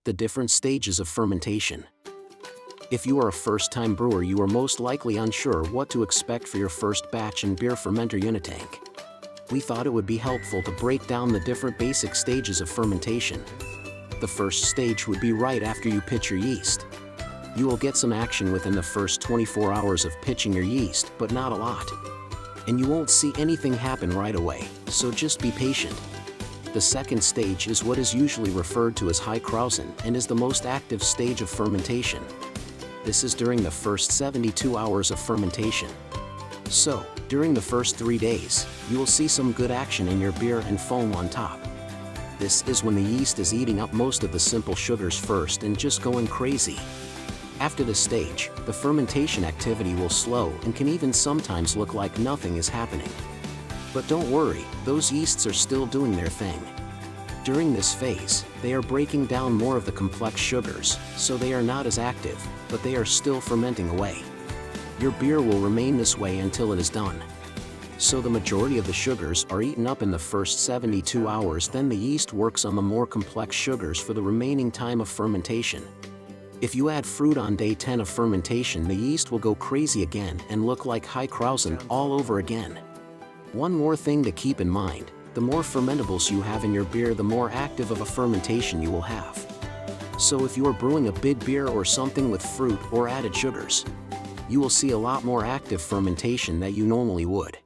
The different stages of fermentation. If you are a first-time brewer, you are most likely unsure what to expect for your first batch and beer fermenter unit tank. We thought it would be helpful to break down the different basic stages of fermentation. The first stage would be right after you pitch your yeast. You will get some action within the first 24 hours of pitching your yeast, but not a lot. And you won't see anything happen right away, so just be patient. The second stage is what is usually referred to as high krausen and is the most active stage of fermentation. This is during the first 72 hours of fermentation. So, during the first 3 days, you will see some good action in your beer and foam on top. This is when the yeast is eating up most of the simple sugars first and just going crazy. After this stage, the fermentation activity will slow and can even sometimes look like nothing is happening. But don't worry, those yeasts are still doing their thing. During this phase, they are breaking down more of the complex sugars, so they are not as active, but they are still fermenting away. Your beer will remain this way until it is done. So the majority of the sugars are eaten up in the first 72 hours, then the yeast works on the more complex sugars for the remaining time of fermentation. If you add fruit on day 10 of fermentation, the yeast will go crazy again and look like high krausen all over again. One more thing to keep in mind, the more fermentables you have in your beer, the more active of a fermentation you will have. So if you are brewing a big beer or something with fruit or added sugars, you will see a lot more active fermentation that you normally would.